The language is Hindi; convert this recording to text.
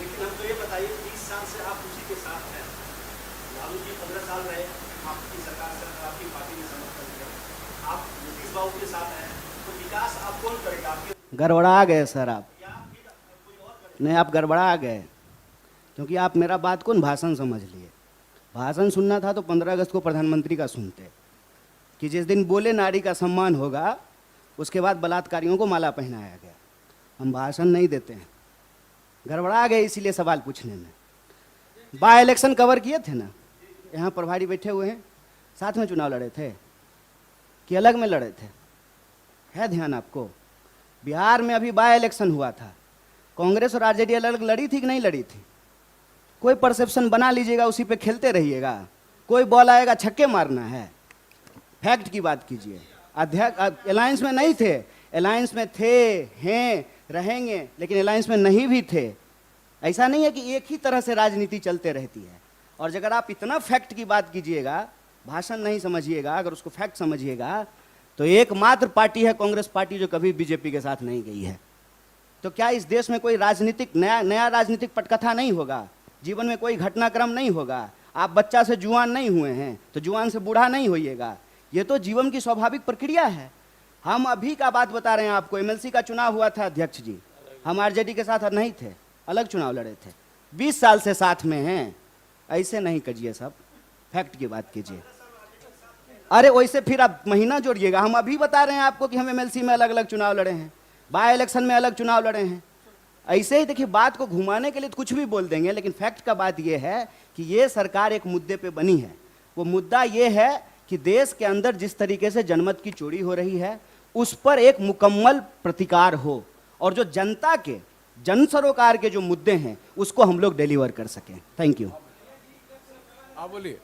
लेकिन हमको ये बताइए 30 साल से आप उसी के साथ हैं। लालू जी 15 साल रहे, आपकी सरकार से आपकी पार्टी ने समर्थन किया, आप नीतीश बाबू के साथ हैं, तो विकास आप कौन करेगा? आपके गड़बड़ा गए सर आप। या फिर कोई और करेगा? नहीं, आप गड़बड़ा गए, क्योंकि आप मेरा बात को भाषण समझ लिए। भाषण सुनना था तो 15 अगस्त को प्रधानमंत्री का सुनते, कि जिस दिन बोले नारी का सम्मान होगा, उसके बाद बलात्कारियों को माला पहनाया गया। हम भाषण नहीं देते हैं। गड़बड़ा गए इसीलिए सवाल पूछने में। बाय इलेक्शन कवर किए थे ना, यहाँ प्रभारी बैठे हुए हैं, साथ में चुनाव लड़े थे कि अलग में लड़े थे? है ध्यान आपको? बिहार में अभी बाय इलेक्शन हुआ था, कांग्रेस और आरजेडी अलग लड़ी थी कि नहीं लड़ी थी? कोई परसेप्शन बना लीजिएगा, उसी पे खेलते रहिएगा। कोई बॉल आएगा छक्के मारना है। फैक्ट की बात कीजिए। अध्यक्ष अलायंस में नहीं थे, अलायंस में थे, हैं, रहेंगे, लेकिन अलायंस में नहीं भी थे। ऐसा नहीं है कि एक ही तरह से राजनीति चलते रहती है। और अगर आप इतना फैक्ट की बात कीजिएगा, भाषण नहीं समझिएगा, अगर उसको फैक्ट समझिएगा, तो एकमात्र पार्टी है कांग्रेस पार्टी जो कभी बीजेपी के साथ नहीं गई है। तो क्या इस देश में कोई राजनीतिक नया राजनीतिक पटकथा नहीं होगा? जीवन में कोई घटनाक्रम नहीं होगा? आप बच्चा से जुआन नहीं हुए हैं तो जुआन से बूढ़ा नहीं होइएगा। ये तो जीवन की स्वाभाविक प्रक्रिया है। हम अभी का बात बता रहे हैं आपको। एमएलसी का चुनाव हुआ था अध्यक्ष जी, हम आरजेडी के साथ नहीं थे, अलग चुनाव लड़े थे। 20 साल से साथ में हैं। ऐसे नहीं करिए सब, फैक्ट की बात कीजिए। अरे वैसे फिर आप महीना जोड़िएगा। हम अभी बता रहे हैं आपको कि हम एमएलसी में अलग अलग चुनाव लड़े हैं, बाय इलेक्शन में अलग चुनाव लड़े हैं। ऐसे ही देखिए, बात को घुमाने के लिए तो कुछ भी बोल देंगे, लेकिन फैक्ट का बात यह है कि ये सरकार एक मुद्दे पे बनी है। वो मुद्दा ये है कि देश के अंदर जिस तरीके से जनमत की चोरी हो रही है, उस पर एक मुकम्मल प्रतिकार हो, और जो जनता के जन सरोकार के जो मुद्दे हैं उसको हम लोग डिलीवर कर सकें। Thank you. आप बोलिए।